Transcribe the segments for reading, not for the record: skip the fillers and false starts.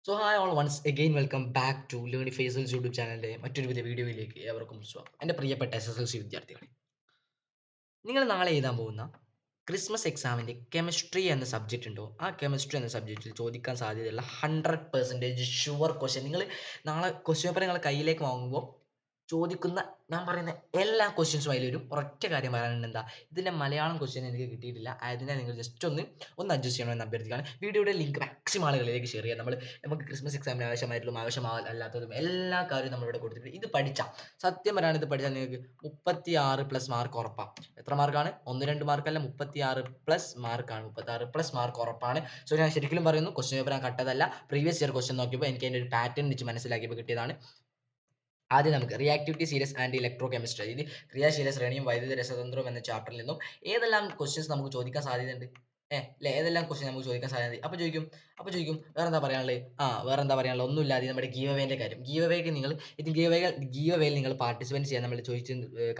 So hi all once again welcome back to ലേണി ഫേസൽസ് YouTube ചാനലിൻ്റെ മറ്റൊരു പുതിയ വീഡിയോയിലേക്ക് ഏവർക്കും സ്വാഗതം. എൻ്റെ പ്രിയപ്പെട്ട SSLC വിദ്യാർത്ഥികളെ, നിങ്ങൾ നാളെ എഴുതാൻ പോകുന്ന ക്രിസ്മസ് എക്സാമിൻ്റെ കെമിസ്ട്രി എന്ന സബ്ജക്റ്റ് ഉണ്ടോ, ആ കെമിസ്ട്രി എന്ന സബ്ജക്റ്റിൽ ചോദിക്കാൻ സാധ്യതയുള്ള 100% ഷുവർ ക്വസ്റ്റ്യൻ നിങ്ങൾ നാളെ ക്വസ്റ്റ്യൻ പേപ്പർ നിങ്ങൾ കയ്യിലേക്ക് വാങ്ങുമ്പോൾ ചോദിക്കുന്ന ഞാൻ പറയുന്ന എല്ലാ ക്വസ്റ്റ്യൻസും അതിൽ വരും. ഒരൊറ്റ കാര്യം പറയാനുണ്ട്, എന്താ ഇതിൻ്റെ മലയാളം ക്വസ്റ്റ്യൻ എനിക്ക് കിട്ടിയിട്ടില്ല, അതിനെ നിങ്ങൾ ജസ്റ്റ് ഒന്ന് അഡ്ജസ്റ്റ് ചെയ്യണമെന്ന് അഭ്യർത്ഥിക്കുകയാണ്. വീഡിയോയുടെ ലിങ്ക് മാക്സിമം ആളുകളിലേക്ക് ഷെയർ ചെയ്യാം. നമുക്ക് ക്രിസ്മസ് എക്സാമിന് ആവശ്യമായിട്ടുള്ളതും ആവശ്യമല്ലാത്തതും എല്ലാ കാര്യവും നമ്മളിവിടെ കൊടുത്തിട്ടുണ്ട്. ഇത് പഠിച്ചാൽ സത്യം പറയാൻ, ഇത് പഠിച്ചാൽ നിങ്ങൾക്ക് 36+ മാർക്ക് ഉറപ്പാണ്. എത്ര മാർക്കാണ്? 1-2 മാർക്കല്ല, 36+ മാർക്കാണ്. 36+ മാർക്ക് ഉറപ്പാണ്. സോ ഞാൻ ശരിക്കും പറയുന്നു, ക്വസ്റ്റ്യൻ പേപ്പർ ഞാൻ കട്ടതല്ല. പ്രീവിയസ് ഇയർ ക്വസ്റ്റ്യൻ നോക്കിയപ്പോൾ എനിക്ക് അതിൻ്റെ ഒരു പാറ്റേൺ വെച്ച് മനസ്സിലാക്കിയപ്പോൾ കിട്ടിയതാണ്. ആദ്യം നമുക്ക് reactivity, series and electro chemistry, ഇത് ക്രിയാശീല ശ്രേണിയും വൈദ്യുത രസതന്ത്രവും എന്ന ചാപ്റ്ററിൽ നിന്നും ഏതെല്ലാം ക്വസ്റ്റ്യൻസ് നമുക്ക് ചോദിക്കാൻ സാധ്യതയുണ്ട്, അല്ലേ? ഏതെല്ലാം ക്വസ്റ്റ്യൻ നമുക്ക് ചോദിക്കാൻ സാധ്യത? അപ്പോൾ ചോദിക്കും വേറെന്താ പറയാനുള്ളത്? വേറെന്താ പറയാനുള്ളത്? ഒന്നുമില്ലാതെ നമ്മുടെ ഗീവ് അവേൻ്റെ കാര്യം. ഗീവ് അവേയിൽ നിങ്ങൾ പാർട്ടിസിപ്പേറ്റ് ചെയ്യാൻ നമ്മൾ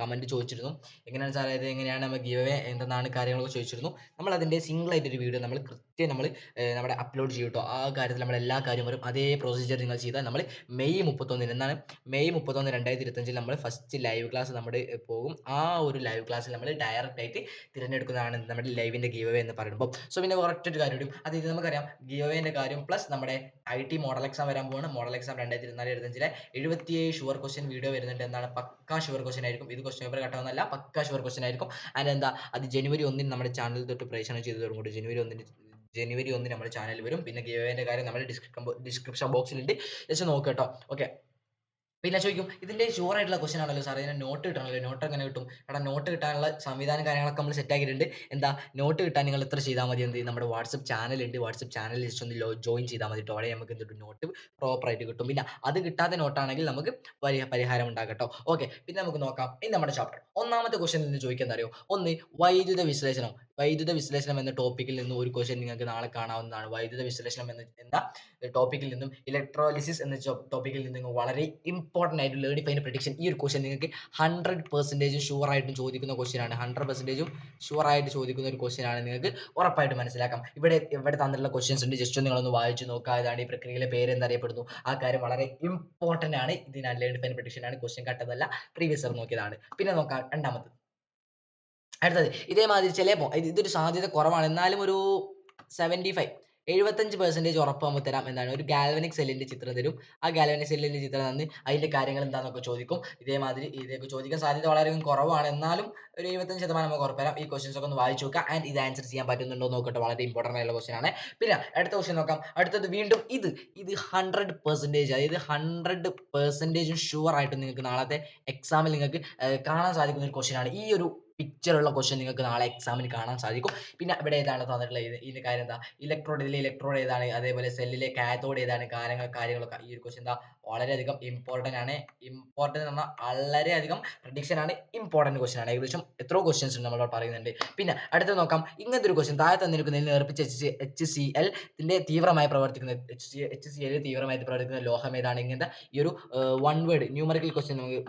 കമൻറ്റ് ചോദിച്ചിരുന്നു. എങ്ങനെയാണ് സാറേ ഇത്, എങ്ങനെയാണ് നമ്മൾ ഗീവ് അവേ എന്തെന്നാണ് കാര്യങ്ങളൊക്കെ ചോദിച്ചിരുന്നു. നമ്മൾ അതിൻ്റെ സിംഗിൾ ആയിട്ടൊരു വീഡിയോ നമ്മൾ കൃത്യം നമ്മുടെ അപ്ലോഡ് ചെയ്യും കേട്ടോ. ആ കാര്യത്തിൽ നമ്മൾ എല്ലാ കാര്യം വരും. അതേ പ്രൊസീജിയർ നിങ്ങൾ ചെയ്താൽ നമ്മൾ മെയ് 31 എന്നാണ്, മെയ് 31 2025 നമ്മൾ ഫസ്റ്റ് ലൈവ് ക്ലാസ് നമ്മുടെ പോകും. ആ ഒരു ലൈവ് ക്ലാസ്സിൽ നമ്മൾ ഡയറക്റ്റ് ആയിട്ട് തിരഞ്ഞെടുക്കുന്നതാണ് നമ്മുടെ ലൈവിൻ്റെ ഗീവ് അവേ എന്ന് പറയുമ്പോൾ. സോ പിന്നെ ഒരൊറ്റൊരു കാര്യം കൂടി, അത് ഇത് നമുക്കറിയാം, ഗീവ് അവേൻ്റെ കാര്യം പ്ലസ് നമ്മുടെ IT മോഡൽ എക്സാം വരാൻ പോവാണ്. Model exam 2024-25 77 sure question video വരുന്നുണ്ട്. എന്താണ്? പക്കാ ഷുവർ ക്വസ്റ്റ്യൻ ആയിരിക്കും. ഇത് ക്വസ്റ്റ്യൻ പേപ്പർ കട്ടാവുന്നതല്ല, പക്കാ ഷുവർ ക്വസ്റ്റ്യൻ ആയിരിക്കും. ആൻഡ് എന്താ, അത് ജനുവരി 1 നമ്മുടെ ചാനൽ തൊട്ട് പ്രേക്ഷണം ചെയ്തു തുടങ്ങും. ജനുവരി 1 നമ്മുടെ ചാനലിൽ വരും. പിന്നെ ഗീവ് അവേൻ്റെ കാര്യം നമ്മുടെ ഡിസ്ക്രിപ്ഷൻ ബോക്സിലുണ്ട്, ജസ്റ്റ് നോക്കുക കേട്ടോ. ഓക്കെ. പിന്നെ ചോദിക്കും, ഇതിന്റെ ഷുവർ ആയിട്ടുള്ള ക്വസ്റ്റ്യൻ ആണല്ലോ സാർ, ഇതിന് നോട്ട് കിട്ടണമല്ലോ, നോട്ട് എങ്ങനെ കിട്ടും? എടാ, നോട്ട് കിട്ടാനുള്ള സംവിധാനം കാര്യങ്ങളൊക്കെ നമ്മൾ സെറ്റ് ആക്കിയിട്ടുണ്ട്. എന്താ, നോട്ട് കിട്ടാൻ നിങ്ങൾ ഇത്ര ചെയ്താൽ മതി, എന്ത്, നമ്മുടെ വാട്സപ്പ് ചാനൽ ഉണ്ട്, വാട്സപ്പ് ചാനൽ ജസ്റ്റ് ഒന്ന് ജോയിൻ ചെയ്താൽ മതി കേട്ടോ. അവിടെ നമുക്ക് എന്തൊരു നോട്ട് പ്രോപ്പർ ആയിട്ട് കിട്ടും. പിന്നെ അത് കിട്ടാത്ത നോട്ടാണെങ്കിൽ നമുക്ക് പരിഹാരം ഉണ്ടാകട്ടോ. ഓക്കെ, പിന്നെ നമുക്ക് നോക്കാം ഇനി നമ്മുടെ ചാപ്റ്റർ. ഒന്നാമത്തെ ക്വസ്റ്റ്യൻ നിന്ന് ചോദിക്കാൻ അറിയോ? ഒന്ന്, വൈദ്യുത വിശ്ലേഷണം. വൈദ്യുത വിശ്ലേഷണം എന്ന ടോപ്പിക്കിൽ നിന്ന് ഒരു ക്വസ്റ്റ്യൻ നിങ്ങൾക്ക് നാളെ കാണാവുന്നതാണ്. വൈദ്യുത വിശ്ലേഷണം എന്ന ടോപ്പിക്കിൽ നിന്നും ഇലക്ട്രോലിസിസ് എന്ന ടോപ്പിക്കിൽ നിന്നും വളരെ ഇമ്പോർട്ടൻ്റ് ആയിട്ട് ലേണി ഫൈൻ പ്രഡിക്ഷൻ, ഈ ഒരു ക്വസ്റ്റ്യൻ നിങ്ങൾക്ക് 100% ഷുവർ ആയിട്ടും ചോദിക്കുന്ന ക്വസ്റ്റ്യൻ ആണ്. 100% ഷുവർ ആയിട്ട് ചോദിക്കുന്ന ഒരു ക്വസ്റ്റ്യൻ ആണ്, നിങ്ങൾക്ക് ഉറപ്പായിട്ട് മനസ്സിലാക്കാം. ഇവിടെ തന്നിട്ടുള്ള ക്വസ്റ്റ്യൻസ് ഉണ്ട്, ജസ്റ്റ് നിങ്ങളൊന്ന് വായിച്ചു നോക്കുക. ഇതാണ് ഈ പ്രക്രിയയിലെ പേര് എന്തറിയപ്പെടുന്നു, ആ കാര്യം വളരെ ഇമ്പോർട്ടൻ്റ് ആണ്. ഇതിനാണ് ലേണി ഫൈൻ പ്രഡിക്ഷൻ ആണ്, ക്വസ്റ്റ്യൻ കട്ടതല്ല, പ്രീവിയസ് ഇയർ നോക്കിയതാണ്. പിന്നെ നോക്കാം രണ്ടാമത്. അടുത്തത് ഇതേമാതിരി ചിലപ്പോൾ ഇതൊരു സാധ്യത കുറവാണ്, എന്നാലും ഒരു 75% ഉറപ്പ് നമുക്ക് തരാം. എന്താണ്, ഒരു ഗാൽവനിക് സെല്ലിന്റെ ചിത്രം തരും. ആ ഗാൽവനിക് സെല്ലിന്റെ ചിത്രം തന്ന് അതിന്റെ കാര്യങ്ങൾ എന്താണെന്നൊക്കെ ചോദിക്കും. ഇതേമാതിരി ഇതൊക്കെ ചോദിക്കാൻ സാധ്യത വളരെ കുറവാണ്, എന്നാലും ഒരു 75% നമുക്ക് ഉറപ്പ് തരാം. ഈ ക്വസ്റ്റ്യൻസ് ഒക്കെ ഒന്ന് വായിച്ചു നോക്കുക. ആൻഡ് ഇത് ആൻസർ ചെയ്യാൻ പറ്റുന്നുണ്ടോ എന്ന് നോക്കട്ടെ, വളരെ ഇമ്പോർട്ടൻ്റ് ആയിട്ടുള്ള ക്വസ്റ്റ്യൻ ആണ്. പിന്നെ അടുത്ത ക്വസ്റ്റ്യൻ നോക്കാം. അടുത്തത് വീണ്ടും ഇത് 100%, അതായത് 100% ഷുവർ ആയിട്ട് നിങ്ങൾക്ക് നാളത്തെ എക്സാമിൽ നിങ്ങൾക്ക് കാണാൻ സാധിക്കുന്ന ഒരു ക്വസ്റ്റ്യൻ ആണ്. ഈ ഒരു പിക്ചറുള്ള ക്വസ്റ്റ്യൻ നിങ്ങൾക്ക് നാളെ എക്സാമിന് കാണാൻ സാധിക്കും. പിന്നെ ഇവിടെ ഏതാണ് തന്നിട്ടുള്ളത്, ഇതിന്റെ കാര്യം എന്താ, ഇലക്ട്രോഡ് ഏതാണ്, അതേപോലെ സെല്ലിലെ കാഥോഡ് ഏതാണ്, കാര്യങ്ങളൊക്കെ. ഈ ഒരു ക്വസ്റ്റ്യൻ എന്താ, വളരെയധികം ഇമ്പോർട്ടൻ്റ് ആണ്. ഇമ്പോർട്ടൻ്റ് എന്ന് പറഞ്ഞാൽ വളരെയധികം പ്രഡിക്ഷൻ ആണ്, ഇമ്പോർട്ടൻ്റ് ക്വസ്റ്റ്യൻ ആണ്. ഏകദേശം എത്രയോ ക്വസ്റ്റ്യൻസ് ഉണ്ട് നമ്മളോട് പറയുന്നുണ്ട്. പിന്നെ അടുത്ത നോക്കാം, ഇങ്ങനത്തെ ഒരു ക്വസ്റ്റ്യൻ താഴെ തന്നിരിക്കുന്നതിൽ നേർപ്പിച്ച HCl ത്തിന്റെ തീവ്രമായി പ്രവർത്തിക്കുന്ന HCl തീവ്രമായി പ്രവർത്തിക്കുന്ന ലോഹം ഏതാണ്? ഇങ്ങനത്തെ ഈ ഒരു വൺ വേർഡ് ന്യൂമറിക്കൽ ക്വസ്റ്റ്യൻ നമുക്ക്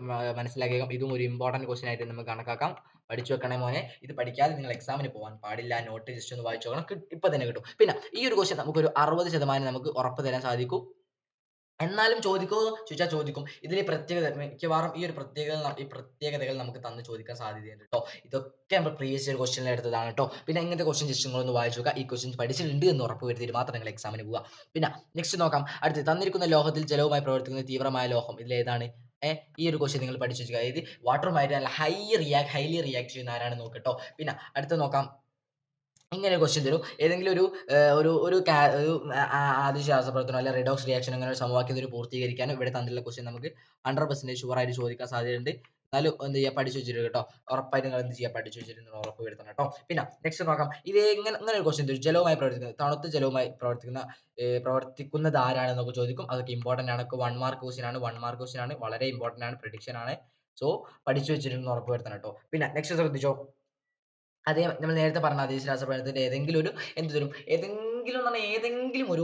മനസ്സിലാക്കിയേക്കാം. ഇതും ഒരു ഇമ്പോർട്ടൻ്റ് ക്വസ്റ്റ്യൻ ആയിട്ട് നമുക്ക് കണക്കാക്കാം. പഠിച്ചു വെക്കണേ മോനെ, ഇത് പഠിക്കാതെ നിങ്ങൾ എക്സാമിന് പോകാൻ പാടില്ല. നോട്ട് ജസ്റ്റ് ഒന്ന് വായിച്ചു നോക്കണം, ഇപ്പൊ തന്നെ കിട്ടും. പിന്നെ ഈ ഒരു ക്വസ്റ്റ്യൻ നമുക്കൊരു 60% നമുക്ക് ഉറപ്പ് തരാൻ സാധിക്കും. എന്നാലും ചോദിക്കുമോ ചോദിച്ചാൽ ചോദിക്കും. ഇതിൽ പ്രത്യേകത മിക്കവാറും ഈ പ്രത്യേകതകൾ നമുക്ക് തന്ന് ചോദിക്കാൻ സാധ്യതയുണ്ട് കേട്ടോ. ഇതൊക്കെ നമ്മൾ പ്രീവിയസ് ഇയർ ക്വസ്റ്റ്യനിൽ എടുത്തതാണ് കേട്ടോ. പിന്നെ ഇങ്ങനത്തെ ക്വസ്റ്റ്യൻ ജസ്റ്റ് നിങ്ങളൊന്ന് വായിച്ചു നോക്കുക. ഈ ക്വസ്റ്റ്യൻ പഠിച്ചിട്ടുണ്ട് എന്ന് ഉറപ്പ് വരുത്തിയിട്ട് മാത്രം നിങ്ങൾ എക്സാമിന് പോവുക. പിന്നെ നെക്സ്റ്റ് നോക്കാം. അടുത്ത് തന്നിരിക്കുന്ന ലോഹത്തിൽ ജലവുമായി പ്രവർത്തിക്കുന്ന തീവ്രമായ ലോഹം ഇതിലേതാണ്? ഈ ഒരു ക്വസ്റ്റ്യൻ നിങ്ങൾ പഠിച്ചു വെക്കുക. അതായത് വാട്ടറുമായിട്ട് നല്ല ഹൈലി റിയാക്ട് ചെയ്യുന്ന ആരാണെന്ന് നോക്കട്ടോ. പിന്നെ അടുത്ത് നോക്കാം. ഇങ്ങനെ ഒരു ക്വസ്റ്റ്യൻ തരും. ഏതെങ്കിലും ഒരു ഒരു ഒരു ഒരു ആദ്യ ശ്വാസപ്രവർത്തനം അല്ലെ റിഡോക്സ് റിയാക്ഷൻ അങ്ങനെ ഒരു സമവാക്യം പൂർത്തീകരിക്കാനും ഇവിടെ തന്നിട്ടുള്ള ക്വസ്റ്റ്യൻ നമുക്ക് 100% ഷുവർ ആയിട്ട് ചോദിക്കാൻ സാധ്യതയുണ്ട്. എന്നാലും എന്ത് ചെയ്യുക, പഠിച്ചു വെച്ചിട്ട് കേട്ടോ. ഉറപ്പായിട്ട് നിങ്ങൾ എന്ത് ചെയ്യുക, പഠിച്ചു വെച്ചിട്ട് ഉറപ്പ് വരുത്തണം കേട്ടോ. പിന്നെ നെക്സ്റ്റ് നോക്കാം. ഇത് ഇങ്ങനെ ഒരു ക്വസ്റ്റ്യൻ തരും. ജലവുമായി പ്രവർത്തിക്കുന്നത്, തണുത്ത ജലവുമായി പ്രവർത്തിക്കുന്നത് ആരാണെന്നൊക്കെ ചോദിക്കും. അതൊക്കെ ഇമ്പോർട്ടൻ്റ് ആണ്. 1 മാർക്ക് ക്വസ്റ്റ്യൻ ആണ്, 1 മാർക്ക് ക്വസ്റ്റ്യൻ ആണ്, വളരെ ഇമ്പോർട്ടൻ്റ് ആണ്, പ്രഡിക്ഷൻ ആണ്. സോ പഠിച്ചു വെച്ചിട്ട് ഉറപ്പ് വരുത്തണം കേട്ടോ. പിന്നെ നെക്സ്റ്റ് ശ്രദ്ധിച്ചോ. അതേ നമ്മൾ നേരത്തെ പറഞ്ഞ അതേ രാസപ്രവർത്തനത്തിന്റെ ഏതെങ്കിലും ഒരു എന്ത് തരും, ഏതെങ്കിലും എന്ന് പറഞ്ഞാൽ ഏതെങ്കിലും ഒരു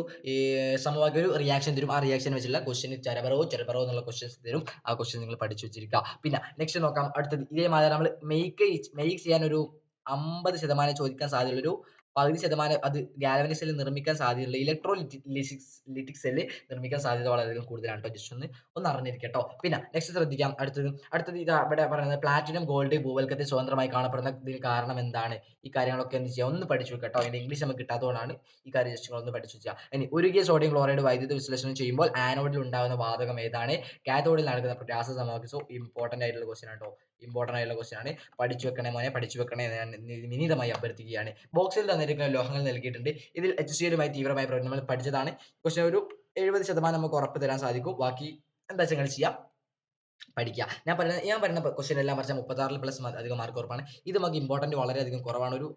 സമവാക്യം, ഒരു റിയാക്ഷൻ തരും. ആ റിയാക്ഷൻ വെച്ചുള്ള ക്വസ്റ്റ്യൻ ചെറുപറോ എന്നുള്ള ക്വസ്റ്റ്യൻസ് തരും. ആ ക്വസ്റ്റ്യൻ നിങ്ങൾ പഠിച്ചു വെച്ചിരിക്കുക. പിന്നെ നെക്സ്റ്റ് നോക്കാം. അടുത്തത് ഇതേമാതിരി നമ്മൾ മെയ്ക്ക് ചെയ്യാൻ ഒരു 50% ചോദിക്കാൻ സാധ്യതയുള്ളൊരു പകുതി ശതമാനം അത് ഗാൽവാനിക് സെല്ല് നിർമ്മിക്കാൻ സാധ്യതയുള്ള ലിറ്റിക് സെല്ല് നിർമ്മിക്കാൻ സാധ്യത വളരെയധികം കൂടുതലാണ് കേട്ടോ. ജസ്റ്റ് ഒന്ന് അറിഞ്ഞിരിക്കട്ടോ. പിന്നെ നെക്സ്റ്റ് ശ്രദ്ധിക്കാം. അടുത്തത് ഇതാ ഇവിടെ പറയുന്നത് പ്ലാറ്റിനം ഗോൾഡ് ഭൂവൽക്കത്തിൽ സ്വതന്ത്രമായി കാണപ്പെടുന്നതിന് കാരണം എന്താണ്? ഈ കാര്യങ്ങളൊക്കെ എന്ത് ചെയ്യുക, ഒന്ന് പഠിച്ചു വെക്കട്ടോ. അതിന്റെ ഇംഗ്ലീഷ് നമുക്ക് കിട്ടാത്തതുകൊണ്ടാണ് ഈ കാര്യം ജസ്റ്റ് ഒന്ന് പഠിച്ചു വെക്കുക. ഇനി ഉരുകിയ സോഡിയം ക്ലോറൈഡ് വൈദ്യുത വിശ്ലേഷണം ചെയ്യുമ്പോൾ ആനോഡിൽ ഉണ്ടാകുന്ന വാതകം ഏതാണ്? കാഥോഡിൽ നടക്കുന്ന രാസ സമവാക്യം. സോ ഇമ്പോർട്ടന്റ് ആയിട്ടുള്ള ക്വസ്റ്റ്യൻ ആട്ടോ. ഇമ്പോർട്ടന്റ് ആയിട്ടുള്ള ക്വസ്റ്റ്യൻ ആണ്. പഠിച്ചു വെക്കണേ മോനെ, പഠിച്ചു വെക്കണേ ഞാൻ വിനീതമായി അഭ്യർത്ഥിക്കുകയാണ്. ബോക്സിൽ തന്നിരിക്കുന്ന ലോഹങ്ങൾ നൽകിയിട്ടുണ്ട്. ഇതിൽ HCl തീവ്രമായി നമ്മൾ പഠിച്ചതാണ്. ക്വസ്റ്റ്യൻ ഒരു 70% നമുക്ക് ഉറപ്പ് തരാൻ സാധിക്കും. ബാക്കി എന്താ വെച്ചാൽ ചെയ്യാം, പഠിക്കുക. ഞാൻ പറയുന്ന ക്വസ്റ്റ്യൻ എല്ലാം പഠിച്ചാൽ 36 പ്ലസ് അധികം മാർക്ക് ഉറപ്പാണ്. ഇത് നമുക്ക് ഇമ്പോർട്ടന്റ് വളരെയധികം കുറവാണ്. ഒരു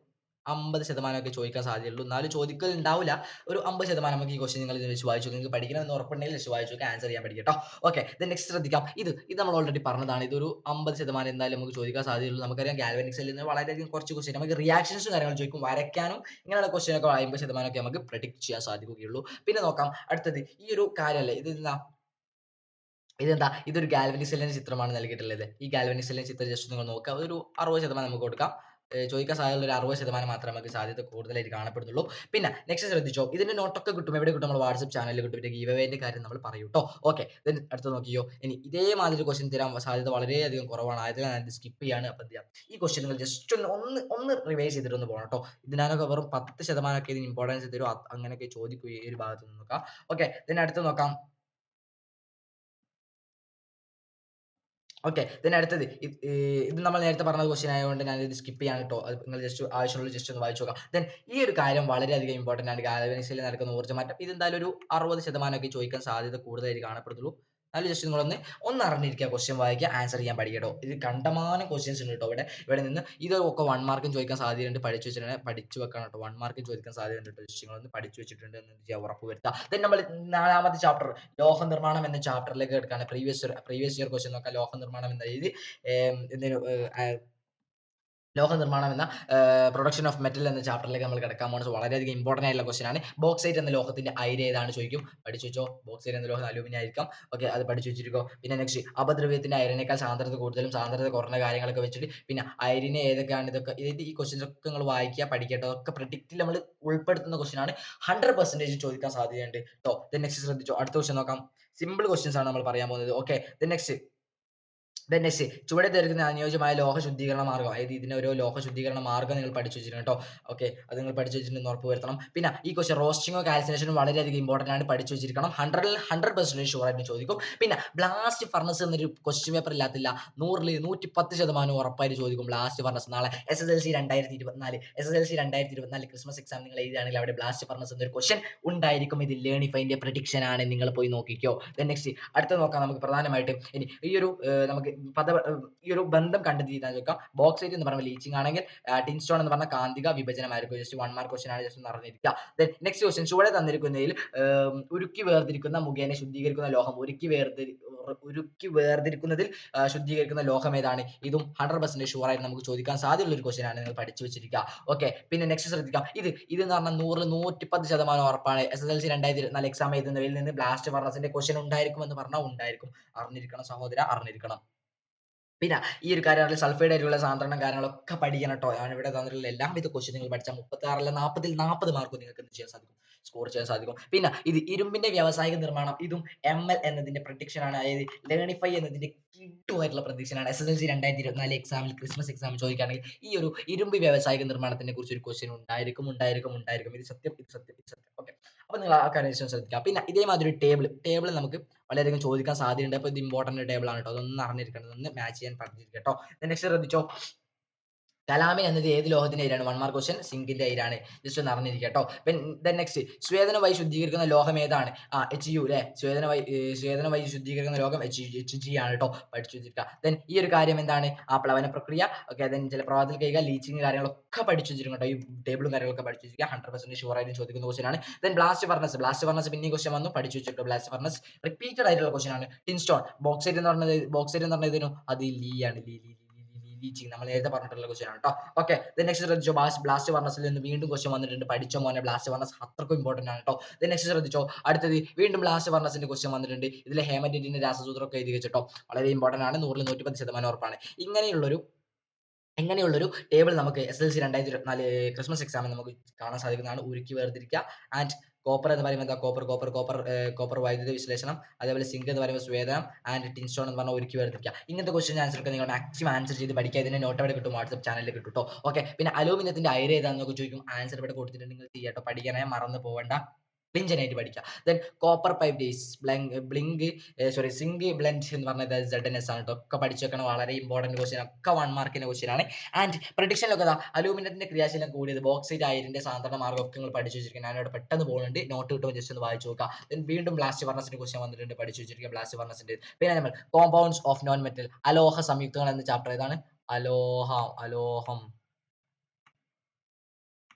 50% ഒക്കെ ചോദിക്കാൻ സാധ്യതയുള്ളൂ. എന്നാലും ചോദിക്കൽ ഉണ്ടാവില്ല. ഒരു 50% നമുക്ക് ഈ ക്വസ്റ്റ്യൻ നിങ്ങൾ വെച്ച് വായിച്ചു, നിങ്ങൾക്ക് പഠിക്കണമെന്ന് ഉറപ്പുണ്ടെങ്കിൽ വെച്ച് വായിച്ചു നോക്കുക, ആൻസർ ചെയ്യാൻ പഠിക്കട്ടോ. ഓക്കെ, നെക്സ്റ്റ് ശ്രദ്ധിക്കാം. ഇത് നമ്മൾ ഓൾറെഡി പറഞ്ഞതാണ്. ഇതൊരു 50% എന്തായാലും നമുക്ക് ചോദിക്കാൻ സാധ്യതയുള്ളൂ. നമുക്കറിയാം ഗാൽവാനിക് സെല്ലിൽ നിന്ന് വളരെയധികം കുറച്ച് ക്വസ്റ്റ്യൻ നമുക്ക് റിയാക്ഷൻസും കാര്യങ്ങളും ചോദിക്കും. വരയ്ക്കാനും ഇങ്ങനെയുള്ള ക്വസ്റ്റ്യൻ ഒക്കെ 50% ഒക്കെ നമുക്ക് പ്രെഡിക്റ്റ് ചെയ്യാൻ സാധിക്കുകയുള്ളൂ. പിന്നെ നോക്കാം അടുത്തത് ഈ ഒരു കാര്യമല്ലേ, ഇതൊരു ഗാൽവാനിക് സെല്ലിന്റെ ചിത്രമാണ് നൽകിയിട്ടുള്ളത്. ഈ ഗാൽവാനിക് സെല്ലിന്റെ ചിത്രം ജസ്റ്റ് നിങ്ങൾ നോക്കുക. ഒരു 60% നമുക്ക് കൊടുക്കാം. ചോദിക്കാൻ സാധ്യതയുള്ള ഒരു 60% മാത്രമേ നമുക്ക് സാധ്യത കൂടുതലായിട്ട് കാണപ്പെടുന്നുള്ളൂ. പിന്നെ നെക്സ്റ്റ് ശ്രദ്ധിച്ചോ, ഇതിന്റെ നോട്ടൊക്കെ കിട്ടും. എവിടെ കിട്ടും? നമ്മൾ വാട്സ്ആപ്പ് ചാനലിൽ കിട്ടും. പിന്നെ ഗീവ് അവേന്റെ കാര്യം നമ്മൾ പറയും കേട്ടോ. ഓക്കെ, അടുത്ത് നോക്കിയോ. ഇനി ഇതേമാതിരി ക്വസ്റ്റ്യൻ തരാൻ സാധ്യത വളരെയധികം കുറവാണ്. ആയതിനാൽ ഞാൻ സ്കിപ്പ് ചെയ്യാണ്. അപ്പം എന്ത് ചെയ്യാം, ഈ ക്വസ്റ്റ്യൻ നിങ്ങൾ ജസ്റ്റ് ഒന്ന് റിവൈസ് ചെയ്തിട്ട് ഒന്ന് പോകണം കേട്ടോ. ഇതിനൊക്കെ വെറും 10% ഒക്കെ ഇതിന് ഇമ്പോർട്ടൻസ് തരും. അങ്ങനെയൊക്കെ ചോദിക്കും ഈ ഒരു ഭാഗത്ത് നിന്ന് നോക്കാം. ഓക്കെ, അടുത്ത് നോക്കാം. ഓക്കെ, അടുത്തത് ഇത് നമ്മൾ നേരത്തെ പറഞ്ഞ ക്വസ്റ്റ്യൻ ആയതുകൊണ്ട് ഞാൻ ഇത് സ്കിപ്പ് ചെയ്യാണ് കേട്ടോ. അത് നിങ്ങൾ ജസ്റ്റ് ആവശ്യമുള്ള ജസ്റ്റ് ഒന്ന് വായിച്ചു നോക്കാം. ഈ ഒരു കാര്യം വളരെയധികം ഇമ്പോർട്ടന്റ് ആണ്. ഗാൽവാനിക് സെല്ലിൽ നടക്കുന്ന ഊർജ്ജമാറ്റം. ഇത് എന്തായാലും ഒരു 60% ഒക്കെ ചോദിക്കാൻ സാധ്യത കൂടുതലായിട്ട് കാണപ്പെടുന്നുള്ളൂ. എന്നാലും ജസ്റ്റ് ഒന്ന് അറിഞ്ഞിരിക്കുക, ക്വസ്റ്റ്യൻ വായിക്കുക, ആൻസർ ചെയ്യാൻ പഠിക്കട്ടോ. ഇത് കണ്ടമാനം ക്വസ്റ്റ്യൻസ് ഉണ്ട് കേട്ടോ. ഇവിടെ നിന്ന് ഇതൊക്കെ 1 മാർക്കും ചോദിക്കാൻ സാധ്യതയുണ്ട്. പഠിച്ചു വെച്ചിട്ടുണ്ട്, പഠിച്ചു വെക്കണം കേട്ടോ. 1 മാർക്കും ചോദിക്കാൻ സാധ്യതയുണ്ട് കേട്ടോ. ജസ്റ്റ് നിങ്ങളൊന്ന് പഠിച്ചു വെച്ചിട്ടുണ്ട് എന്ന് ചെയ്യാൻ ഉറപ്പ് വരുത്തുക. നമ്മൾ 4ാമത്തെ ചാപ്റ്റർ ലോഹ നിർമ്മാണം എന്ന ചാപ്റ്ററിലേക്ക് എടുക്കുകയാണ്. പ്രീവിയസ് ഇയർ ക്വസ്റ്റ്യൻ നോക്കാം. ലോഹ നിർമ്മാണം എന്ന രീതി ലോഹ നിർമ്മാണം എന്ന പ്രൊഡക്ഷൻ ഓഫ് മെറ്റൽ എന്ന ചാപ്റ്ററിലേക്ക് നമ്മൾ കിടക്കാൻ പോകുന്നത്. വളരെയധികം ഇമ്പോർട്ടന്റ് ആയിട്ടുള്ള ക്വസ്റ്റ്യൻ ആണ്. ബോക്സൈറ്റ് എന്ന ലോഹത്തിന്റെ അയിര് ഏതാണ് ചോദിക്കും. പഠിച്ചു വെച്ചോ. ബോക്സൈറ്റ് എന്ന ലോഹം അലൂമിനിയം ആയിരിക്കാം. ഓക്കെ, അത് പഠിച്ചു വെച്ചിരിക്കോ. പിന്നെ നെക്സ്റ്റ് അപദ്രവ്യത്തിന്റെ അയരിനേക്കാൾ സാന്ദ്രത കൂടുതലും സാന്ദ്രത കുറഞ്ഞ കാര്യങ്ങളൊക്കെ വെച്ചിട്ട് പിന്നെ അയിരിനെ ഏതൊക്കെയാണ് ഇതൊക്കെ ഈ ക്വസ്റ്റ്യൻസ് ഒക്കെ നിങ്ങൾ വായിക്കുക, പഠിക്കട്ടോ. അതൊക്കെ പ്രെഡിക്റ്റിൽ നമ്മൾ ഉൾപ്പെടുത്തുന്ന ക്വസ്റ്റ്യൻ ആണ്. 100% ചോദിക്കാൻ സാധ്യതയുണ്ട് കേട്ടോ. നെക്സ്റ്റ് ശ്രദ്ധിച്ചോ. അടുത്ത ക്വസ്റ്റ്യൻ നോക്കാം. സിമ്പിൾ ക്വസ്റ്റ്യൻസ് ആണ് നമ്മൾ പറയാൻ പോകുന്നത്. ഓക്കെ, നെക്സ്റ്റ് ചുവടെ തരുന്ന അനുയോജ്യമായ ലോഹ ശുദ്ധീകരണ മാർഗ്ഗം. അതായത് ഇതിന് ഓരോ ലോഹ ശുദ്ധീകരണ മാർഗ്ഗം നിങ്ങൾ പഠിച്ചു വെച്ചിട്ടുണ്ട് കേട്ടോ. ഓക്കെ, അത് നിങ്ങൾ പഠിച്ചു വെച്ചിട്ടുണ്ടെന്ന് ഉറപ്പ് വരുത്തണം. പിന്നെ ഈ ക്വസ്റ്റ്യൻ റോസ്റ്റിങ്ങോ കാൽസിനേഷനും വളരെയധികം ഇമ്പോർട്ടന്റ് ആണ്. പഠിച്ചു വെച്ചിരിക്കണം. 100% ഷുവർ ആയിട്ട് ചോദിക്കും. പിന്നെ ബ്ലാസ്റ്റ് ഫർണസ് എന്നൊരു ക്വസ്റ്റ്യൻ പേപ്പർ ഇല്ലാത്തില്ല. 100ൽ 110% ഉറപ്പായിട്ട് ചോദിക്കും. ബ്ലാസ്റ്റ് ഫർണസ് നാളെ SSLC 2024 ക്രിസ്മസ് എക്സാം നിങ്ങൾ എഴുതുകയാണെങ്കിൽ അവിടെ ബ്ലാസ്റ്റ് ഫർണസ് എന്നൊരു ക്വസ്റ്റ്യൻ ഉണ്ടായിരിക്കും. ഇത് ലേണിഫൈന്റെ പ്രഡിക്ഷൻ ആണ്. നിങ്ങൾ പോയി നോക്കിക്കോ. നെക്സ്റ്റ് അടുത്ത നോക്കാം. നമുക്ക് പ്രധാനമായിട്ടും ഇനി ഈ ഒരു നമുക്ക് ഈ ഒരു ബന്ധം കണ്ടെത്തിയെന്ന് വെക്കാം. ബോക്സൈറ്റ് എന്ന് പറയുമ്പോൾ ലീച്ചിങ് ആണെങ്കിൽ ടിൻസ്റ്റോൺ എന്ന് പറഞ്ഞ കാന്തിക വിഭജനമായിരിക്കും. ജസ്റ്റ് 1 മാർക്ക് ക്വസ്റ്റ്യൻ ആണ്. ജസ്റ്റ് ഒന്ന് അറിഞ്ഞിരിക്കുക. നെക്സ്റ്റ് ക്വസ്റ്റ്യൻ ചുവടെ തന്നിരിക്കുന്നതിൽ ഉരുക്കി വേർതിരിക്കുന്ന മുഖേന ശുദ്ധീകരിക്കുന്ന ലോഹം. ഉരുക്കി വേർതിരിക്കുന്നതിൽ ശുദ്ധീകരിക്കുന്ന ലോഹം ഏതാണ്? ഇതും 100% ഷുവർ ആയിട്ട് നമുക്ക് ചോദിക്കാൻ സാധ്യതയുള്ള ഒരു ക്വസ്റ്റ്യൻ ആണ്. നിങ്ങൾ പഠിച്ചു വെച്ചിരിക്കുക. ഓക്കെ, പിന്നെ നെക്സ്റ്റ് ശ്രദ്ധിക്കാം. ഇത് എന്ന് പറഞ്ഞാൽ 100ൽ 110% ഉറപ്പാണ്. SSLC 2024 എക്സാം എഴുതുന്നവരിൽ നിന്ന് ബ്ലാസ്റ്റ് ഫർണസിന്റെ ക്വസ്റ്റ്യൻ ഉണ്ടായിരിക്കും എന്ന് പറഞ്ഞാൽ ഉണ്ടായിരിക്കും. അറിഞ്ഞിരിക്കണം സഹോദര, അറിഞ്ഞിരിക്കണം. പിന്നെ ഈ ഒരു കാര്യം സൾഫൈഡ് ആയിട്ടുള്ള സാന്ദ്രണം കാര്യങ്ങളൊക്കെ പഠിക്കണം കേട്ടോ. ഞാൻ ഇവിടെ തന്നിട്ടുള്ള എല്ലാവിധ ക്വസ്റ്റ്യൻ നിങ്ങൾ പഠിച്ചാൽ 36 40ൽ 40 മാർക്ക് നിങ്ങൾക്ക് എന്ത് ചെയ്യാൻ സാധിക്കും, സ്കോർ ചെയ്യാൻ സാധിക്കും. പിന്നെ ഇത് ഇരുമ്പിന്റെ വ്യാവസായിക നിർമ്മാണം. ഇതും ML എന്നതിന്റെ പ്രഡിക്ഷൻ ആണ്. അതായത് ലേണിഫൈ എന്നതിന്റെ കിട്ടുമായിട്ടുള്ള പ്രഡിക്ഷൻ ആണ്. SSLC 2024 എക്സാമിൽ ക്രിസ്മസ് എക്സാമിൽ ചോദിക്കുകയാണെങ്കിൽ ഈ ഒരു ഇരുമ്പ് വ്യാവസായിക നിർമ്മാണത്തിനെ കുറിച്ച് ഒരു ക്വസ്റ്റ്യൻ ഉണ്ടായിരിക്കും. ഇത് സത്യം. ഓക്കെ, അപ്പൊ നിങ്ങൾ ആ കാര്യം ശ്രദ്ധിക്കുക. പിന്നെ ഇതേമാതിരി ടേബിൾ നമുക്ക് വളരെയധികം ചോദിക്കാൻ സാധ്യതയുണ്ട്. അപ്പോൾ ഇത് ഇമ്പോർട്ടന്റ് ടേബിൾ ആണ് കേട്ടോ. അതൊന്നും അറിഞ്ഞിരിക്കണം, ഒന്ന് മാച്ച് ചെയ്യാൻ പഠിച്ചിരിക്കുക കേട്ടോ. നെക്സ്റ്റ് ശ്രദ്ധിച്ചോ. കലാമിൻ എന്നത് ഏത് ലോഹത്തിന്റെ അയിരാണ്? 1 മാർക്ക് ക്വസ്റ്റ്യൻ. സിങ്കിന്റെ അയിരാണ്. ജസ്റ്റ് ഒന്ന് അറിഞ്ഞിരിക്കുക കേട്ടോ. നെക്സ്റ്റ് സ്വേദന വഴി ശുദ്ധീകരിക്കുന്ന ലോഹം ഏതാണ്? HU അല്ലെ. സ്വേദന വഴി ശുദ്ധീകരിക്കുന്ന ലോഹം HG ആണ് കേട്ടോ. പഠിച്ചു വെച്ചിരിക്കുക. ഈ ഒരു കാര്യം എന്താണ്? പ്ലവന പ്രക്രിയ. ഓക്കെ, ജലപ്രവാഹത്തിൽ കഴിയുക, ലീച്ചിങ് കാര്യങ്ങളൊക്കെ പഠിച്ചു വെച്ചിരിക്കും കേട്ടോ. ഈ ടേബിളും കാര്യങ്ങളൊക്കെ പഠിച്ചു വെച്ചിരിക്കുക. 100% ഷുവർ ആയിട്ട് ചോദിക്കുന്ന ക്വസ്റ്റ്യൻ ആണ്. ബ്ലാസ്റ്റ് ഫർണസ് പിന്നെയും ക്വസ്റ്റ്യൻ വന്നു. പഠിച്ചു വെച്ചിട്ടുണ്ട്. ബ്ലാസ്റ്റ് ഫർണസ് റിപ്പീറ്റഡ് ആയിട്ടുള്ള ക്വസ്റ്റ്യൻ ആണ്. ടിൻസ്റ്റോൺ ബോക്സൈറ്റ് എന്ന് പറഞ്ഞതിനും അത് ലീ ആണ്. ലീച്ചിങ് നമ്മൾ നേരത്തെ പറഞ്ഞിട്ടുള്ള ക്വസ്റ്റ്യൻ ആണ് കേട്ടോ. ഓക്കെ, നെക്സ്റ്റ് ശ്രദ്ധിച്ചോ. ബ്ലാസ്റ്റ് ഫർണസിൽ നിന്ന് വീണ്ടും ക്വസ്റ്റ്യൻ വന്നിട്ടുണ്ട്. പഠിച്ചോ മോനെ, ബ്ലാസ്റ്റ് ഫർണസ് അത്രക്കും ഇമ്പോർട്ടന്റ് ആണ് കേട്ടോ. നെക്സ്റ്റ് ശ്രദ്ധിച്ചോ. അടുത്തത് വീണ്ടും ബ്ലാസ്റ്റ് ഫർണസിന്റെ ക്വസ്റ്റ്യൻ വന്നിട്ടുണ്ട്. ഇതിലെ ഹേമന്റിന്റെ രാസസൂത്രം ഒക്കെ എഴുതി വെച്ചിട്ടോ. വളരെ ഇമ്പോർട്ടന്റ് ആണ്. 100ൽ 110% ഉറപ്പാണ്. ഇങ്ങനെയുള്ളൊരു ഇങ്ങനെയുള്ളൊരു ടേബിൾ നമുക്ക് SSLC 2024 ക്രിസ്മസ് എക്സാമിൽ നമുക്ക് കാണാൻ സാധിക്കുന്നതാണ്. ഉരുക്കി വേർതിരിക്കുക. ആൻഡ് കോപ്പർ എന്ന് പറയുമ്പോൾ എന്താ കോപ്പർ വൈദ്യുത വിശ്ലേഷണം, അതേപോലെ സിങ്ക് എന്ന് പറയുമ്പോൾ സ്വേദനം, ആൻഡ് ടിൻസ്റ്റോൺ എന്ന് പറഞ്ഞാൽ ഉരുക്കി വേർതിരിക്കുക. ഇങ്ങനത്തെ ക്വസ്റ്റ്യൻ ആൻസർ ഒക്കെ നിങ്ങൾ മാക്സിമം ആൻസർ ചെയ്ത് പഠിക്കുക. ഇതിന്റെ നോട്ട് എവിടെ കിട്ടും? വാട്സ്ആപ്പ് ചാനലിൽ കിട്ടും കേട്ടോ. ഓക്കെ, പിന്നെ അലൂമിനിയത്തിന്റെ അയിര് ഏതാണെന്നൊക്കെ ചോദിക്കും. ആൻസർ ഇവിടെ കൊടുത്തിട്ടുണ്ട്, നിങ്ങൾ ചെയ്യാട്ടോ. പഠിക്കണേ, മറന്നു പോകണ്ട. ക്ലിഞ്ചനായിട്ട് പഠിക്കുക. Then copper pyrites zinc blende എന്ന് പറഞ്ഞത് ZNS ആണ് കേട്ടോ. ഒക്കെ പഠിച്ചു വെക്കണം, വളരെ ഇമ്പോർട്ടന്റ് ക്വസ്റ്റ്യൻ, ഒക്കെ 1 മാർക്കിന്റെ ക്വസ്റ്റ്യൻ ആണ്. ആൻഡ് പ്രഡിക്ഷനിലൊക്കെ അലൂമിനിയത്തിന്റെ ക്രിയാശീലം കൂടിയത്, ബോക്സൈറ്റ് അയിരിന്റെ സാധാരണ മാർഗ്ഗം ഒക്കെ നിങ്ങൾ പഠിച്ചു വെച്ചിരിക്കുന്നത്. ഞാനിവിടെ പെട്ടെന്ന് പോകുന്നുണ്ട്, നോട്ട് കിട്ടുമ്പോൾ ജസ്റ്റ് ഒന്ന് വായിച്ചു നോക്കുക. ദെൻ വീണ്ടും ബ്ലാസ്റ്റ് ഫർണസിന്റെ ക്വസ്റ്റ്യൻ വന്നിട്ടുണ്ട്, പഠിച്ചു വെച്ചിരിക്കുക ബ്ലാസ്റ്റ് ഫർണസിന്റെ. പിന്നെ നമ്മൾ കോമ്പൗണ്ട്സ് ഓഫ് നോൺ മെറ്റൽ, അലോഹ സംയുക്തങ്ങൾ എന്ന ചാപ്റ്റർ ഏതാണ്? അലോഹം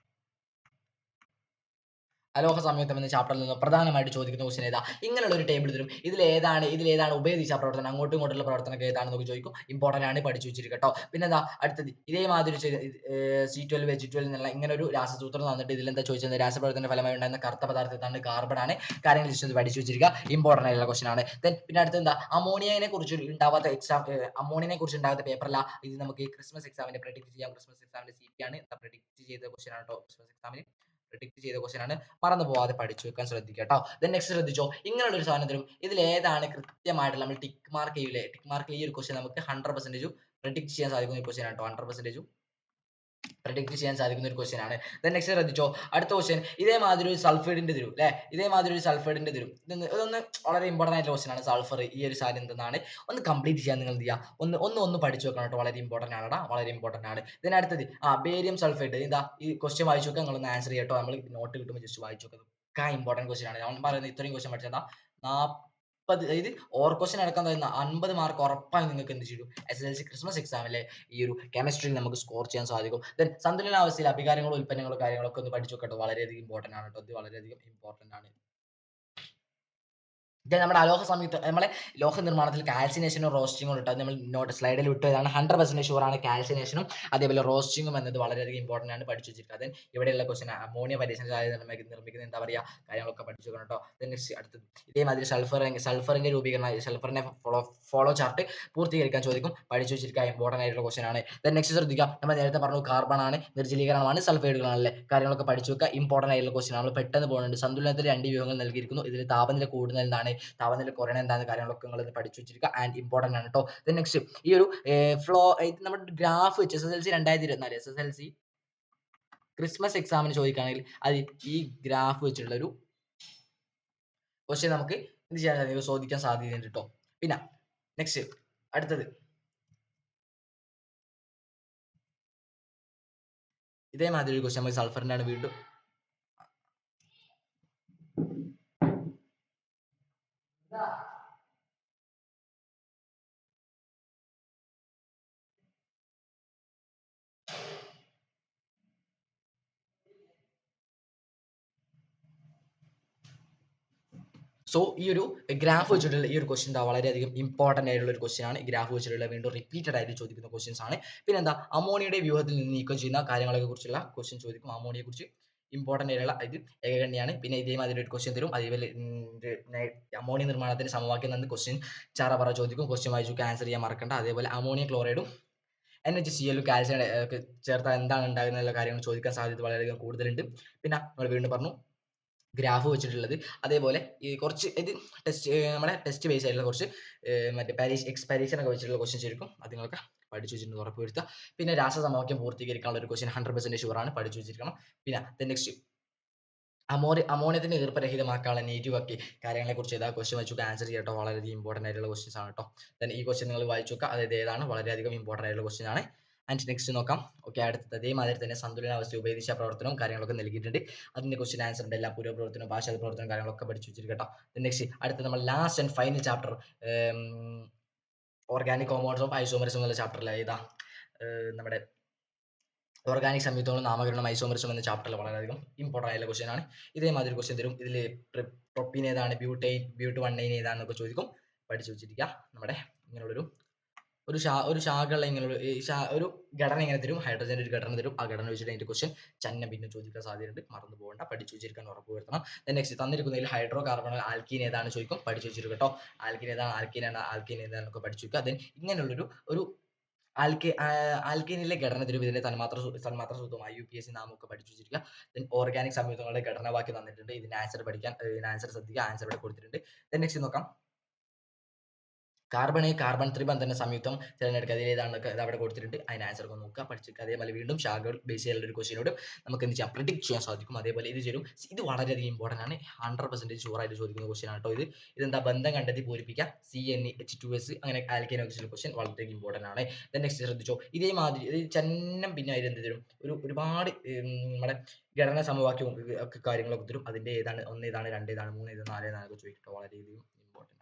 അലോഹ സംയുക്തം എന്ന ചാപ്റ്ററിൽ നിന്ന് പ്രധാനമായിട്ട് ചോദിക്കുന്ന ക്വസ്റ്റ്യൻ ഏതാ? ഇങ്ങനെയുള്ള ഒരു ടേബിൾ തരും. ഇതിലേതാണ് ഉഭയദിശ പ്രവർത്തനം, അങ്ങോട്ടും ഇങ്ങോട്ടുള്ള പ്രവർത്തനമൊക്കെ ഏതാണെന്നൊക്കെ ചോദിക്കും. ഇമ്പോർട്ടന്റ് ആണ്, പഠിച്ചു വെച്ചിരിക്കുക കേട്ടോ. പിന്നെന്താ അടുത്തത്, ഇതേമാതിരി C12 H12 എന്നുള്ള ഇങ്ങനെ ഒരു രാസസൂത്രം തന്നിട്ട് ഇതിലെന്താ ചോദിച്ചത്? രാസപ്രവർത്തന ഫലമായി ഉണ്ടാകുന്ന കറുത്ത പദാർത്ഥത്താണ് കാർബൺ ആണ്. കാര്യങ്ങൾ ജസ്റ്റ് പഠിച്ചു വെച്ചിരിക്കുക, ഇമ്പോർട്ടന്റ് ആയിട്ടുള്ള ക്വസ്റ്റ്യൻ ആണ്. ദെൻ പിന്നെ അടുത്ത് എന്താ, അമോണിയനെ കുറിച്ച് ഉണ്ടാവാത്ത പേപ്പറല്ല ഇത്. നമുക്ക് ക്രിസ്മസ് എക്സാമിന് പ്രെഡിക്റ്റ് ചെയ്യാം. ക്രിസ്മസ് എക്സാമിന്റെ CP ആണ്, പ്രെഡിക്റ്റ് ചെയ്ത ക്വസ്റ്റ്യൻ ആണ് കേട്ടോ. ക്രിസ്മസ് എക്സാമിന് പ്രെഡിക്റ്റ് ചെയ്ത ക്വസ്റ്റ്യൻ ആണ്, മറന്നു പോവാതെ പഠിച്ചു വെക്കാൻ ശ്രദ്ധിക്കുക കേട്ടോ. ദെൻ നെക്സ്റ്റ് ശ്രദ്ധിച്ചോ, ഇങ്ങനെയുള്ള ഒരു സാധനം തരും. ഇതിൽ ഏതാണ് കൃത്യമായിട്ടുള്ള നമ്മൾ ടിക്ക് മാർക്ക് ചെയ്യൂലേ, ടിക്ക് മാർക്ക് ഈ ഒരു ക്വസ്റ്റ്യൻ നമുക്ക് 100% പ്രെഡിക്റ്റ് ചെയ്യാൻ സാധിക്കുന്ന ഒരു ക്വസ്റ്റ്യൻ ആണ് കേട്ടോ. 100% പ്രെഡിക്റ്റ് ചെയ്യാൻ സാധിക്കുന്ന ഒരു ക്വസ്റ്റ്യൻ ആണ്. ദെൻ നെക്സ്റ്റ് ശ്രദ്ധിച്ചോ, അടുത്ത ക്വസ്റ്റ്യൻ ഇതേമാതിരി ഒരു സൾഫൈഡിന്റെ തരും അല്ലെ, ഇതേമാതിരി ഒരു സൾഫൈഡിന്റെ തരും. ഇതൊന്ന് വളരെ ഇമ്പോർട്ടന്റ് ആയിട്ടുള്ള ക്വസ്റ്റ്യൻ ആണ്. സൾഫർ ഈ ഒരു സാധനം എന്തെന്നാണ് ഒന്ന് കംപ്ലീറ്റ് ചെയ്യാൻ നിങ്ങൾ എന്ത് ചെയ്യുക, ഒന്ന് പഠിച്ചു വെക്കണം കേട്ടോ. വളരെ ഇമ്പോർട്ടന്റ് ആണ്, വളരെ ഇമ്പോർട്ടന്റ് ആണ്. ഇതിന് അടുത്തത് ബേരിയം സൾഫൈഡ്. ഇതാ ഈ ക്വസ്റ്റ്യൻ വായിച്ചു നോക്കുക, നിങ്ങളൊന്ന് ആൻസർ ചെയ്യട്ടോ. നമ്മൾ നോട്ട് കിട്ടുമ്പോൾ ജസ്റ്റ് വായിച്ചു നോക്കുക. ഒക്കെ ഇമ്പോർട്ടന്റ് ക്വസ്റ്റ്യൻ ആണ്. ഞാൻ പറയുന്നത് ഇത്രയും ക്വസ്റ്റ്യൻ പഠിച്ചാൽ 40, അതായത് ഓർ ക്വസ്റ്റ്യൻ അടക്കം തരുന്ന 50 മാർക്ക് ഉറപ്പായി നിങ്ങൾക്ക് എന്ത് ചെയ്യും? SSLC ക്രിസ്മസ് എക്സാമിലെ ഈ ഒരു കെമിസ്ട്രിയിൽ നമുക്ക് സ്കോർ ചെയ്യാൻ സാധിക്കും. ദെൻ സന്തുലനാവസ്ഥയിൽ അഭികാരങ്ങളും ഉൽപ്പന്നങ്ങളും കാര്യങ്ങളൊക്കെ ഒന്ന് പഠിച്ചു വെക്കട്ടോ. വളരെയധികം ഇമ്പോർട്ടന്റ് ആണ് കേട്ടോ. ഇത് വളരെയധികം ഇമ്പോർട്ടന്റ് ആണ്. ഇത് നമ്മുടെ അലോഹ സംയുക്ത, നമ്മളെ ലോഹ നിർമ്മാണത്തിൽ കാൽസിനേഷനും റോസ്റ്റിങ്ങും ഇട്ടത് നമ്മൾ നോട്ട് സ്ലൈഡിൽ വിട്ടതാണ്. 100% ഷുവർ ആണ് കാൽസിനേഷനും അതേപോലെ റോസ്റ്റിങ്ങും എന്നത് വളരെയധികം ഇമ്പോർട്ടന്റ് ആണ്, പഠിച്ചു വെച്ചിരിക്കുക. അതിന് ഇവിടെയുള്ള ക്വസ്റ്റ്യൻ അമോണിയ പരീക്ഷണശാലയിൽ നിർമ്മിക്കുന്ന എന്താ പറയുക കാര്യങ്ങളൊക്കെ പഠിച്ചു വെക്കണം കേട്ടോ. നെക്സ്റ്റ് അടുത്തത് ഇതേമാതിരി സൾഫറിന്റെ രൂപീകരണം, സൾഫറിന്റെ ഫോളോ ചാർട്ട് പൂർത്തീകരിക്കാൻ ചോദിക്കും, പഠിച്ചു വെച്ചിരിക്കുക, ഇമ്പോർട്ടന്റ് ആയിട്ടുള്ള ക്വസ്റ്റ്യൻ ആണ്. നെക്സ്റ്റ് ശ്രദ്ധിക്കുക, നമ്മൾ നേരത്തെ പറഞ്ഞു കാർബൺ ആണ്, നിർജ്ജലീകരണമാണ്, സൾഫൈഡുകളാണല്ലേ, കാര്യങ്ങളൊക്കെ പഠിച്ചു വെക്കുക, ഇമ്പോർട്ടന്റ് ആയിട്ടുള്ള ക്വസ്റ്റ്യൻ ആണ്. നമ്മൾ പെട്ടെന്ന് പോകുന്നുണ്ട്. സന്തുലനത്തിൽ 2 വ്യൂഹങ്ങൾ നൽകിയിരിക്കുന്നു. ഇതിൽ താപനില കൂടുന്നത് എന്താണ്, താപനില കുറയണ എന്താണെന്ന് കാര്യങ്ങളൊക്കെ നിങ്ങൾ പഠിച്ചു വെച്ചിരിക്കുക, ആൻഡ് ഇമ്പോർട്ടന്റ് ആണ് കേട്ടോ. നെക്സ്റ്റ് ഈ ഒരു നമ്മുടെ ഗ്രാഫ് വെച്ച് SSLC 2024 SSLC ക്രിസ്മസ് എക്സാമിന് ചോദിക്കുകയാണെങ്കിൽ അത് ഈ ഗ്രാഫ് വെച്ചിട്ടുള്ള ഒരു ക്വസ്റ്റ്യൻ നമുക്ക് എന്ത് ചെയ്യാൻ സാധിക്കും, ചോദിക്കാൻ സാധ്യതയുണ്ട് കേട്ടോ. പിന്നെ നെക്സ്റ്റ് അടുത്തത് ഇതേമാതിരി ഒരു ക്വസ്റ്റ്യൻ നമുക്ക് സൾഫറിന്റെ ആണ് വീണ്ടും. സോ ഈ ഒരു ഗ്രാഫ് വെച്ചിട്ടുള്ള ഈ ഒരു ക്വസ്റ്റ്യൻ വളരെയധികം ഇമ്പോർട്ടന്റ് ആയിട്ടുള്ള ഒരു ക്വസ്റ്റ്യൻ ആണ്. ഗ്രാഫ് വെച്ചിട്ടുള്ള വീണ്ടും റിപ്പീറ്റഡ് ആയിട്ട് ചോദിക്കുന്ന ക്വസ്റ്റ്യൻസ് ആണ്. പിന്നെ എന്താ, അമോണിയയുടെ വ്യൂഹത്തിൽ നിന്ന് നീക്കം ചെയ്യുന്ന കാര്യങ്ങളെ കുറിച്ചുള്ള ക്വസ്റ്റ്യൻ ചോദിക്കും. അമോണിയെ കുറിച്ച് ഇമ്പോർട്ടന്റ് ആയിട്ടുള്ള ഇത് ഏകഗണ്യാണ്. പിന്നെ ഇതേമാതിരി ഒരു ക്വസ്റ്റ്യൻ തരും. അതേപോലെ അമോണിയ നിർമ്മാണത്തിന് സമവാക്യം നിന്ന് ക്വസ്റ്റ്യൻ ചറ ചോദിക്കും. ക്വസ്റ്റ്യൻ വായിച്ചു ആൻസർ ചെയ്യാൻ മറക്കണ്ട. അതേപോലെ അമോണിയം ക്ലോറൈഡും NaCl കാൽസ്യം ചേർത്താൽ എന്താണ് ഉണ്ടാകുന്ന കാര്യങ്ങൾ ചോദിക്കാൻ സാധ്യത വളരെയധികം കൂടുതലുണ്ട്. പിന്നെ നമ്മൾ വീണ്ടും പറഞ്ഞു ഗ്രാഫ് വെച്ചിട്ടുള്ളത്. അതേപോലെ ഈ കുറച്ച് ഇത് നമ്മുടെ ടെസ്റ്റ് ബേസ് ആയിട്ടുള്ള കുറച്ച് മറ്റേ പരീക്ഷണൊക്കെ വെച്ചിട്ടുള്ള ക്വസ്റ്റ്യൻ ചോദിക്കും. അത് നിങ്ങൾക്ക് പഠിച്ചു വെച്ചിട്ടുണ്ട് ഉറപ്പ് വരുത്തുക. പിന്നെ രാസസമവാക്യം പൂർത്തീകരിക്കാനുള്ള ഒരു ക്വസ്റ്റ്യൻ 100% ഷുവർ ആണ്, പഠിച്ചു വെച്ചിരിക്കണം. പിന്നെ നെക്സ്റ്റ് അമോണിയത്തിന് ഈർപ്പരഹിതമാക്കാനുള്ള നേറ്റീവ് ആക്കി കാര്യങ്ങളെ കുറിച്ച് ഏതാ ക്വസ്റ്റ്യൻ വെച്ചു ആൻസർ ചെയ്യട്ടോ. വളരെയധികം ഇമ്പോർട്ടന്റ് ആയിട്ടുള്ള ക്വസ്റ്റ്യൻസ് ആണ് കേട്ടോ. ഈ ക്വസ്റ്റ്യൻ നിങ്ങൾ വായിച്ചു നോക്കുക, അതായത് ഏതാണ് വളരെയധികം ഇമ്പോർട്ടന്റ് ആയിട്ടുള്ള ക്വസ്റ്റ്യൻ ആണ്. ആൻഡ് നെക്സ്റ്റ് നോക്കാം. ഓക്കെ, അടുത്തത് അതേമാതിരി തന്നെ സന്തുലനാവസ്ഥ ഉഭയദിശ പ്രവർത്തനവും കാര്യങ്ങളൊക്കെ നൽകിയിട്ടുണ്ട്. അതിന്റെ ക്വസ്റ്റ്യൻ ആൻസർ ഉണ്ട്. എല്ലാ പുരോപ്രവർത്തനവും ഭാഷാ പ്രവർത്തനവും കാര്യങ്ങളൊക്കെ പഠിച്ചു വെച്ചിരിക്കും കേട്ടോ. നെക്സ്റ്റ് അടുത്ത നമ്മൾ last and final chapter organic compounds of isomerism എന്നുള്ള ചാപ്റ്ററിൽ ഏതാ നമ്മുടെ ഓർഗാനിക് സംയുക്തങ്ങളും നാമകരണം ഐസോമറിസം എന്ന ചാപ്റ്ററിൽ വളരെയധികം ഇമ്പോർട്ടന്റ് ആയിട്ടുള്ള ക്വസ്റ്റ്യൻ ആണ്. ഇതേമാതിരി ക്വസ്റ്റ്യൻ തരും. ഇതിൽ പ്രൊപ്പീൻ ഏതാണ്, ബ്യൂട്ട്1 ഏതാണെന്നൊക്കെ ചോദിക്കും, പഠിച്ചു വെച്ചിരിക്കുക. നമ്മുടെ ഇങ്ങനെയുള്ളൊരു ഒരു ശാഖയുള്ള ഇങ്ങനെയുള്ള ഒരു ഘടന ഇങ്ങനെ തരും. ഹൈഡ്രജന്റെ ഒരു ഘടന തരും. ആ ഘടന വെച്ചിട്ട് അതിന്റെ ക്വസ്റ്റ്യൻ ചന്നം പിന്നെ ചോദിക്കാൻ സാധ്യതയുണ്ട്, മറന്നു പോകേണ്ട, പഠിച്ചു വെച്ചിരിക്കാൻ ഉറപ്പ് വരുത്തണം. നെക്സ്റ്റ് തന്നിരിക്കുന്നതിൽ ഹൈഡ്രോ കാർബൺ ആൽക്കീൻ ഏതാണ് ചോദിക്കും, പഠിച്ചു വെച്ചിരിക്കും കേട്ടോ. ആൽക്കീൻ ഏതാണ്, ആൽക്കീൻ ഏതാണെന്നൊക്കെ പഠിച്ചു വെക്കുക. ദെൻ ഇങ്ങനെയുള്ളൊരു ആൽക്കീനിലെ ഘടന തിരും ഇതിന്റെ തന്മാത്ര സൂത്രം IUPAC നാമൊക്കെ പഠിച്ചു വെച്ചിരിക്കുക. ദെൻ ഓർഗാനിക് സംയുക്തങ്ങളുടെ ഘടനാവാക്യം തന്നിട്ടുണ്ട്. ഇതിന്റെ ആൻസർ പഠിക്കാൻ ആൻസർ ശ്രദ്ധിക്കുക. ആൻസർ ഇവിടെ കൊടുത്തിട്ടുണ്ട്. ദെൻ നെക്സ്റ്റ് നോക്കാം. കാർബൺ ത്രിബന്ധന സംയുക്തം തിരഞ്ഞെടുക്കുക. അതിൽ ഏതാണ് ഇത് അവിടെ കൊടുത്തിട്ടുണ്ട്. അതിന്റെ ആൻസർ ഒക്കെ നോക്കുക, പഠിച്ചേക്കുക. അതേപോലെ വീണ്ടും ശാഖകൾ ബേസ് ചെയ്യുള്ള ഒരു ക്വസ്റ്റിനോട് നമുക്ക് എന്ത് ചെയ്യാം, പ്രിഡിക്ട് ചെയ്യാൻ സാധിക്കും. അതേപോലെ ഇത് ചേരും. ഇത് വളരെയധികം ഇമ്പോർട്ടന്റ് ആണ്. 100% ഷുവർ ആയിട്ട് ചോദിക്കുന്ന ക്വസ്റ്റ്യൻ ആണ് കേട്ടോ ഇത്. ഇതെന്താ, ബന്ധം കണ്ടെത്തി പൂരിപ്പിക്കുക. CnH2s അങ്ങനെ ആൽക്കൈൻ ഓക്സിജൻ ക്വസ്റ്റ്യൻ വളരെ ഇമ്പോർട്ടന്റ് ആണ്. നെക്സ്റ്റ് ശ്രദ്ധിച്ചോ, ഇതേമാതിരി ഇത് ചന്നം പിന്നെ അതിൽ എന്ത് തരും, ഒരുപാട് നമ്മുടെ ഘടന സമവാക്യവും ഒക്കെ കാര്യങ്ങളൊക്കെ തരും. അതിന്റെ ഏതാണ് 1 ഏതാണ് 2 ഏതാണ് 3 ഏതാണ് 4 ഏതാണ് ചോദിക്കട്ടോ, വളരെയധികം ഇമ്പോർട്ടന്റ്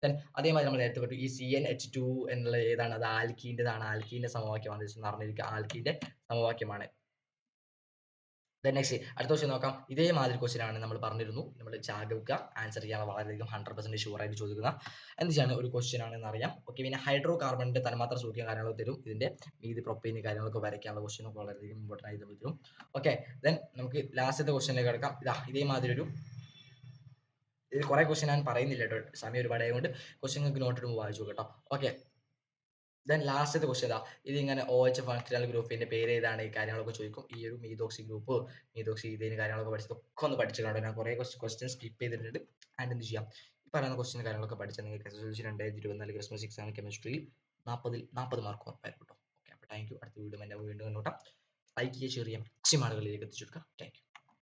ആണ്. അതേമാതിരി നമ്മൾ നേരത്തെ കണ്ടു ഈ CnH2 എന്നുള്ള ഏതാണ്, അത് ആൽക്കീൻ്റെതാണ്. ആൽക്കീന്റെ സമവാക്യമാണ് അറിഞ്ഞിരിക്കുക, ആൽക്കീന്റെ സമവാക്യമാണ്. നെക്സ്റ്റ് അടുത്ത ക്വസ്റ്റ്യൻ നോക്കാം. ഇതേമാതിരി ക്വസ്റ്റ്യൻ ആണ് നമ്മൾ പറഞ്ഞിരുന്നു. നമ്മൾ ചാകവുക ആൻസർ ചെയ്യാൻ വളരെയധികം 100% ഷുവർ ആയിട്ട് ചോദിക്കുന്ന എന്ത് ചെയ്യാണ് ഒരു ക്വസ്റ്റ്യൻ ആണെന്ന് അറിയാം. ഓക്കെ, പിന്നെ ഹൈഡ്രോ കാർബണിന്റെ തന്മാത്ര സൂക്ഷ്യം കാര്യങ്ങളൊക്കെ തരും. ഇതിന്റെ മീതി പ്രൊപ്പൈന് കാര്യങ്ങളൊക്കെ വരയ്ക്കാനുള്ള ക്വസ്റ്റ്യൻ ഒക്കെ വളരെയധികം ഇമ്പോർട്ടന്റ് ആയിട്ട് തരും. ഓക്കെ, ദെൻ നമുക്ക് ലാസ്റ്റത്തെ ക്വസ്റ്റ്യനിലേക്ക് കിടക്കാം. ഇതേമാതിരി ഒരു ഇത് കുറെ ക്വസ്റ്റ്യൻ ഞാൻ പറയുന്നില്ല കേട്ടോ, സമയം ഒരുപാട് ആയതുകൊണ്ട് ക്വസ്റ്റ്യൻ നിങ്ങൾക്ക് നോട്ട് ഇടുമ്പോൾ വായിച്ചു കേട്ടോ. ഓക്കെ, ദെൻ ലാസ്റ്റത്തെ ക്വസ്റ്റ്യൻ ഇതിങ്ങനെ OH ഫങ്ഷണൽ ഗ്രൂപ്പിന്റെ പേര് ഏതാണ്, ഈ കാര്യങ്ങളൊക്കെ ചോദിക്കും. ഈ ഒരു മീതോക്സി ഗ്രൂപ്പ്, മീതോക്സി ഈഥെയ്ൻ കാര്യങ്ങളൊക്കെ പഠിച്ചതൊക്കെ ഒന്ന് പഠിച്ചു കാണും. ഞാൻ കുറെ ക്വസ്റ്റ്യൻ സ്കിപ്പ് ചെയ്തിട്ടുണ്ട്. ആൻഡ് എന്ത് ചെയ്യാം, ഈ പറയുന്ന ക്വസ്റ്റ്യൻ കാര്യങ്ങളൊക്കെ പഠിച്ചാൽ നിങ്ങൾക്ക് SSLC 2024 ക്രിസ്മസ് എക്സാം കെമിസ്ട്രിയിൽ 40ൽ 40 മാർക്ക് ഉറപ്പായിരിക്കും കേട്ടോ. ഓക്കെ, അപ്പോൾ താങ്ക് യു. അടുത്ത വീഡിയോ വീണ്ടും കണ്ടോട്ടാം. ലൈക്ക് ചെയ്യുക, ഷെയർ ചെയ്യാം, മാക്സിമം ആളുകളിലേക്ക് എത്തിച്ചു കൊടുക്കാം. Thank you.